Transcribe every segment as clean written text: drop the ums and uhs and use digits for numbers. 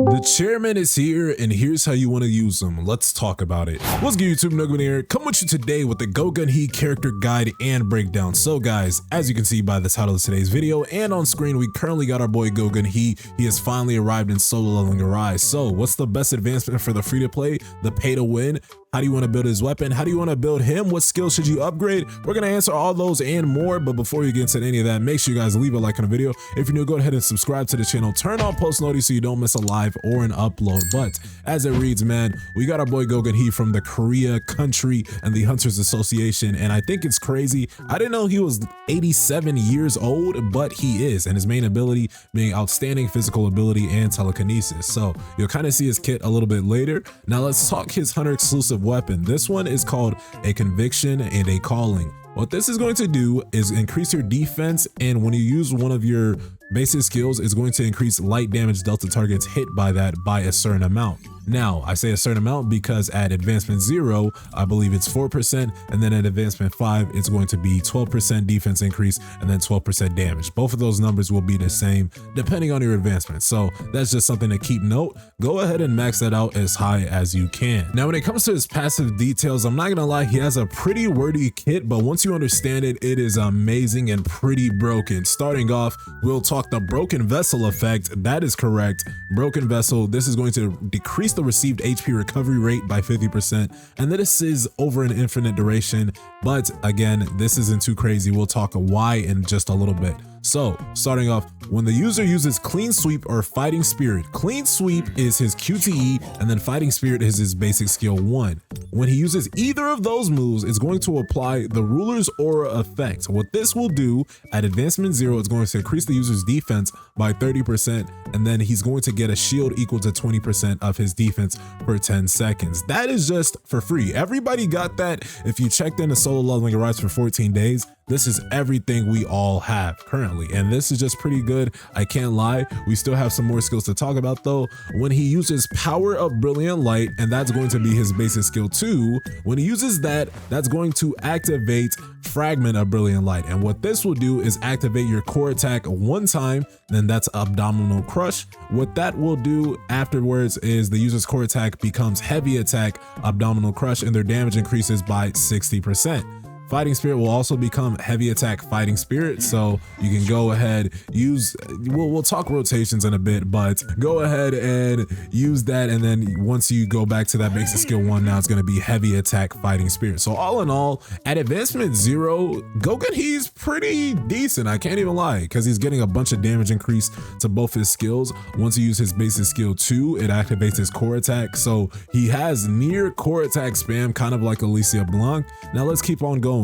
The chairman is here, and here's how you want to use them. Let's talk about it. What's good, YouTube? Gunhee here, coming with you today with the Gunhee character guide and breakdown. So guys, as you can see by the title of today's video and on screen, we currently got our boy Gunhee. He has finally arrived in solo leveling Arise. So what's the best advancement for the free to play, the pay to win? How do you want to build his weapon? How do you want to build him? What skills should you upgrade? We're going to answer all those and more. But before you get into any of that, make sure you guys leave a like on the video. If you're new, go ahead and subscribe to the channel. Turn on post notifications so you don't miss a live or an upload. But as it reads, man, we got our boy Gunhee from the Korea country and the Hunters Association. And I think it's crazy. I didn't know he was 87 years old, but he is. And his main ability being outstanding physical ability and telekinesis. So you'll kind of see his kit a little bit later. Now let's talk his Hunter exclusive weapon. This one is called a Conviction and a Calling. What this is going to do is increase your defense, and when you use one of your basic skills, it's going to increase light damage delta targets hit by that by a certain amount. Now, I say a certain amount because at advancement 0, I believe it's 4%, and then at advancement 5, it's going to be 12% defense increase and then 12% damage. Both of those numbers will be the same depending on your advancement. So that's just something to keep note. Go ahead and max that out as high as you can. Now, when it comes to his passive details, I'm not gonna lie, he has a pretty wordy kit, but once you understand it, it is amazing and pretty broken. Starting off, we'll talk the broken vessel effect. That is correct. Broken vessel, this is going to decrease the received HP recovery rate by 50%, and this is over an infinite duration. But again, this isn't too crazy. We'll talk why in just a little bit. So starting off, when the user uses Clean Sweep or Fighting Spirit, Clean Sweep is his QTE and then Fighting Spirit is his basic skill 1. When he uses either of those moves, it's going to apply the Ruler's Aura effect. What this will do at advancement 0, it's going to increase the user's defense by 30%, and then he's going to get a shield equal to 20% of his defense for 10 seconds. That is just for free. Everybody got that. If you checked in the solo leveling Arise for 14 days, this is everything we all have currently, and this is just pretty good. I can't lie. We still have some more skills to talk about though. When he uses Power of Brilliant Light, and that's going to be his basic skill 2, when he uses that, that's going to activate Fragment of Brilliant Light. And what this will do is activate your core attack one time, then that's Abdominal Crush. What that will do afterwards is the user's core attack becomes Heavy Attack, Abdominal Crush, and their damage increases by 60%. Fighting Spirit will also become Heavy Attack Fighting Spirit, so you can go ahead, use, we'll talk rotations in a bit, but go ahead and use that, and then once you go back to that basic skill 1, now it's going to be Heavy Attack Fighting Spirit. So all in all, at advancement 0, Gunhee's pretty decent, I can't even lie, because he's getting a bunch of damage increase to both his skills. Once you use his basic skill 2, it activates his core attack, so he has near core attack spam, kind of like Alicia Blanc. Now let's keep on going.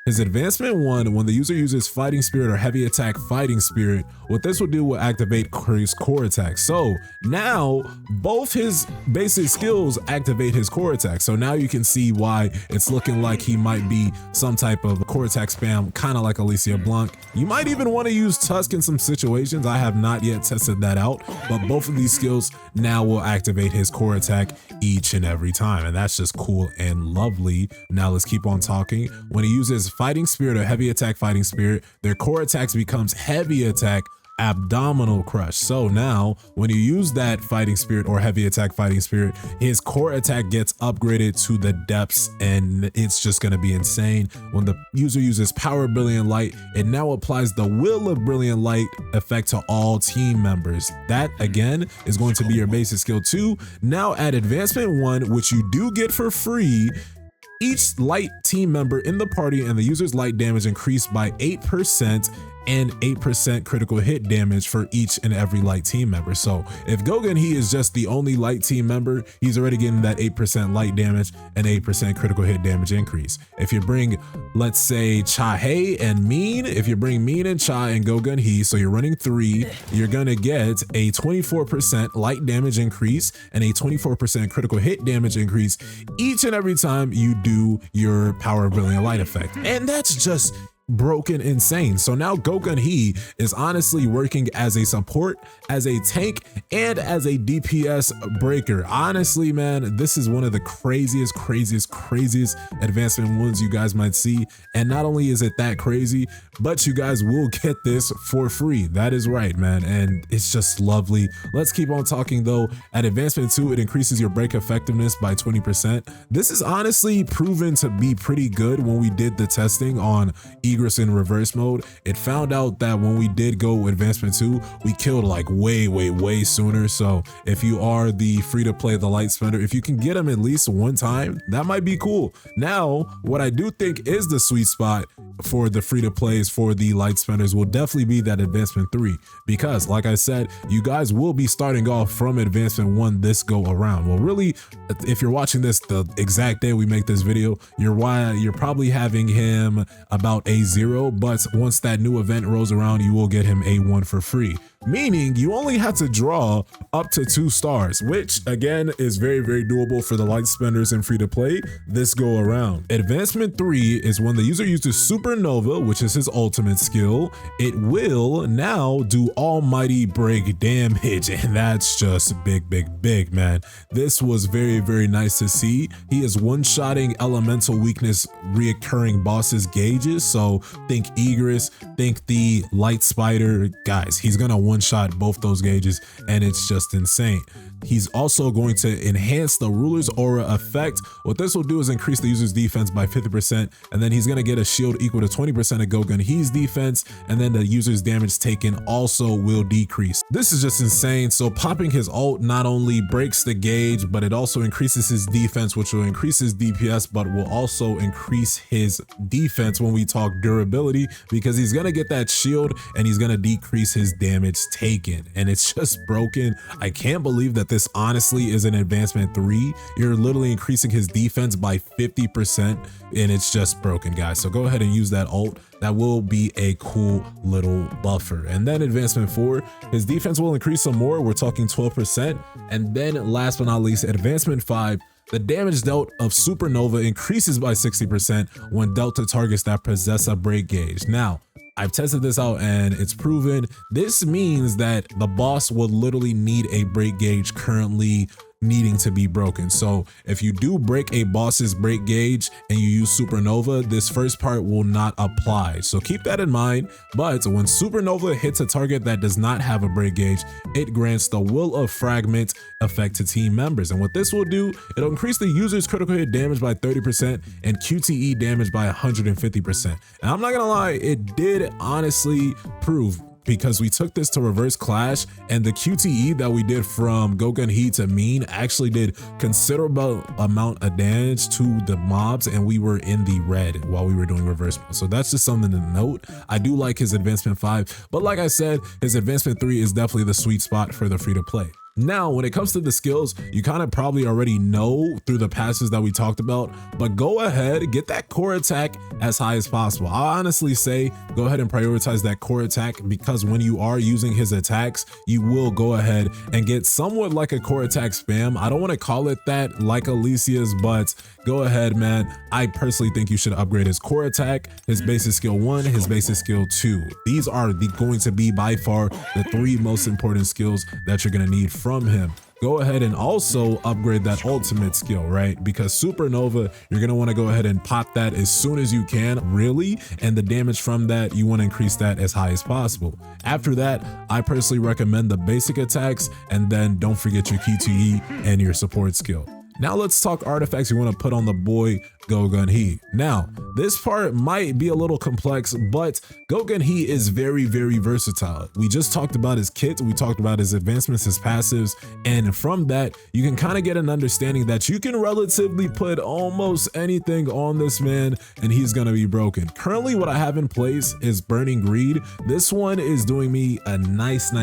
His advancement 1, when the user uses Fighting Spirit or Heavy Attack Fighting Spirit, what this will do will activate his core attack. So now both his basic skills activate his core attack. So now you can see why it's looking like he might be some type of core attack spam, kind of like Alicia Blanc. You might even want to use Tusk in some situations. I have not yet tested that out, but both of these skills now will activate his core attack each and every time, and that's just cool and lovely. Now let's keep on talking. When he uses Fighting Spirit or Heavy Attack Fighting Spirit, their core attacks becomes Heavy Attack Abdominal Crush. So now when you use that Fighting Spirit or Heavy Attack Fighting Spirit, his core attack gets upgraded to the depths, and it's just going to be insane. When the user uses Power of Brilliant Light, it now applies the Will of Brilliant Light effect to all team members. That again is going to be your basic skill 2. Now at advancement 1, which you do get for free, each light team member in the party and the user's light damage increased by 8%, and 8% critical hit damage for each and every light team member. So if Gunhee is just the only light team member, he's already getting that 8% light damage and 8% critical hit damage increase. If you bring, let's say, Chahae and Mean, if you bring Mean and Cha and Gunhee, so you're running 3, you're gonna get a 24% light damage increase and a 24% critical hit damage increase each and every time you do your Power of Brilliant Light effect. And that's just broken insane. So now Gunhee is honestly working as a support, as a tank, and as a DPS breaker. Honestly, man, this is one of the craziest advancement ones you guys might see. And not only is it that crazy, but you guys will get this for free. That is right, man. And it's just lovely. Let's keep on talking though. At advancement 2, it increases your break effectiveness by 20%. This is honestly proven to be pretty good. When we did the testing on Egress in reverse mode, it found out that when we did go advancement 2, we killed like way sooner. So if you are the free to play the light spender, if you can get them at least one time, that might be cool. Now, what I do think is the sweet spot for the free to plays for the light spenders will definitely be that advancement 3, because like I said, you guys will be starting off from advancement 1 this go around. Well, really, if you're watching this the exact day we make this video, you're probably having him about A0, but once that new event rolls around, you will get him A1 for free, meaning you only have to draw up to 2 stars, which again is very doable for the light spenders and free to play this go around. Advancement 3 is when the user uses Supernova, which is his ultimate skill. It will now do almighty break damage, and that's just big, man. This was very nice to see. He is one-shotting elemental weakness reoccurring bosses gauges, so think Egress, think the light spider. Guys, he's gonna one-shot both those gauges, and it's just insane. He's also going to enhance the ruler's aura effect. What this will do is increase the user's defense by 50%, and then he's going to get a shield equal to 20% of Gunhee's defense, and then the user's damage taken also will decrease. This is just insane. So popping his ult not only breaks the gauge, but it also increases his defense, which will increase his DPS, but will also increase his defense when we talk durability, because he's going to get that shield and he's going to decrease his damage taken. And it's just broken. I can't believe that this honestly is an advancement 3. You're literally increasing his defense by 50%, and it's just broken, guys. So go ahead and use that ult. That will be a cool little buffer. And then advancement 4, his defense will increase some more. We're talking 12%. And then last but not least, advancement 5, the damage dealt of Supernova increases by 60% when dealt to targets that possess a break gauge. Now, I've tested this out and it's proven. This means that the boss will literally need a break gauge currently needing to be broken. So if you do break a boss's break gauge and you use Supernova, this first part will not apply. So keep that in mind. But when Supernova hits a target that does not have a break gauge, it grants the Will of Fragment effect to team members. And what this will do, it'll increase the user's critical hit damage by 30% and QTE damage by 150%. And I'm not gonna lie, it did honestly prove, because we took this to reverse clash and the QTE that we did from Gunhee to mean actually did considerable amount of damage to the mobs, and we were in the red while we were doing reverse. So that's just something to note. I do like his advancement 5, but like I said, his advancement 3 is definitely the sweet spot for the free to play. Now, when it comes to the skills, you kind of probably already know through the passes that we talked about, but go ahead, get that core attack as high as possible. I'll honestly say go ahead and prioritize that core attack, because when you are using his attacks, you will go ahead and get somewhat like a core attack spam. I don't want to call it that like Alicia's, but go ahead, man. I personally think you should upgrade his core attack, his basic skill 1, his basic skill 2. These are going to be by far the 3 most important skills that you're going to need from him. Go ahead and also upgrade that ultimate skill, right? Because Supernova, you're going to want to go ahead and pop that as soon as you can, really. And the damage from that, you want to increase that as high as possible. After that, I personally recommend the basic attacks, and then don't forget your QTE and your support skill. Now let's talk artifacts you want to put on the boy Gunhee. Now, this part might be a little complex, but Gunhee is very versatile. We just talked about his kit, we talked about his advancements, his passives, and from that, you can kind of get an understanding that you can relatively put almost anything on this man and he's gonna be broken. Currently, what I have in place is Burning Greed. This one is doing me a nice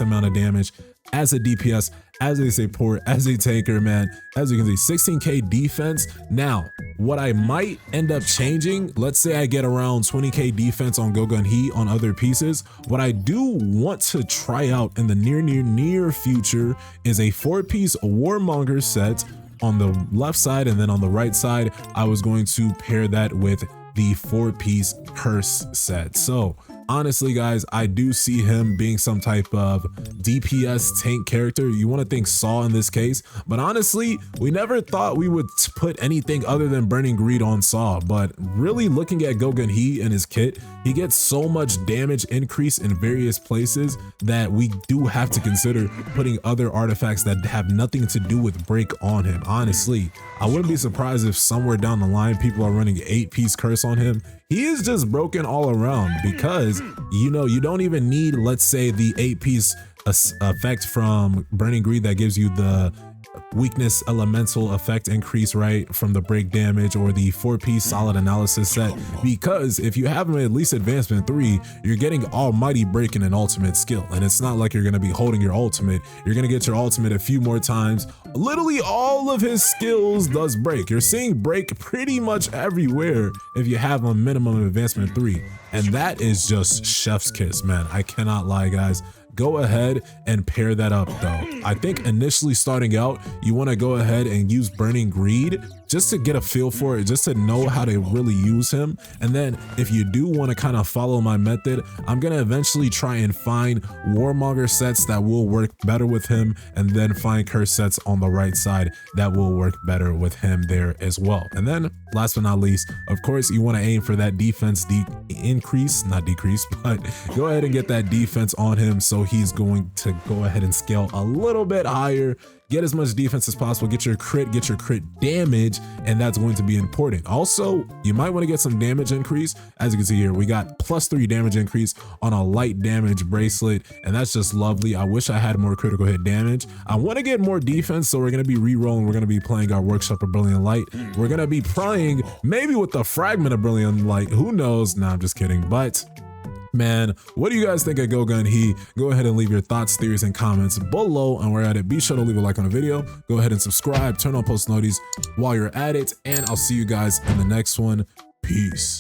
amount of damage as a DPS, as a support, as a tanker, man. As you can see, 16k defense. Now, what I might end up changing, let's say I get around 20k defense on Gunhee on other pieces, what I do want to try out in the near future is a 4-piece Warmonger set on the left side, and then on the right side, I was going to pair that with the 4-piece curse set. So honestly, guys, I do see him being some type of DPS tank character. You want to think Saw in this case, but honestly, we never thought we would put anything other than Burning Greed on Saw. But really looking at Gunhee and his kit, he gets so much damage increase in various places that we do have to consider putting other artifacts that have nothing to do with break on him. Honestly, I wouldn't be surprised if somewhere down the line people are running 8-piece curse on him. He is just broken all around because, you know, you don't even need, let's say, the 8-piece effect from Burning Greed that gives you the weakness elemental effect increase, right, from the break damage, or the 4-piece solid analysis set, because if you have him at least advancement 3, you're getting almighty break and an ultimate skill, and it's not like you're going to be holding your ultimate. You're going to get your ultimate a few more times. Literally all of his skills does break. You're seeing break pretty much everywhere if you have a minimum advancement 3, and that is just chef's kiss, man. I cannot lie, guys. Go ahead and pair that up though. I think initially starting out, you want to go ahead and use Burning Greed just to get a feel for it, just to know how to really use him. And then if you do want to kind of follow my method, I'm going to eventually try and find Warmonger sets that will work better with him, and then find curse sets on the right side that will work better with him there as well. And then last but not least, of course, you want to aim for that defense increase, not decrease, but go ahead and get that defense on him, so he's going to go ahead and scale a little bit higher. Get as much defense as possible, get your crit damage, and that's going to be important. Also, you might want to get some damage increase. As you can see here, we got +3 damage increase on a light damage bracelet, and that's just lovely. I wish I had more critical hit damage. I want to get more defense, so we're going to be re-rolling. We're going to be playing our Workshop of Brilliant Light. We're going to be playing maybe with the Fragment of Brilliant Light. Who knows? Nah, I'm just kidding. But man, what do you guys think of Gunhee? Go ahead and leave your thoughts, theories, and comments below, and we're at it. Be sure to leave a like on the video. Go ahead and subscribe, turn on post notifications while you're at it, and I'll see you guys in the next one. Peace.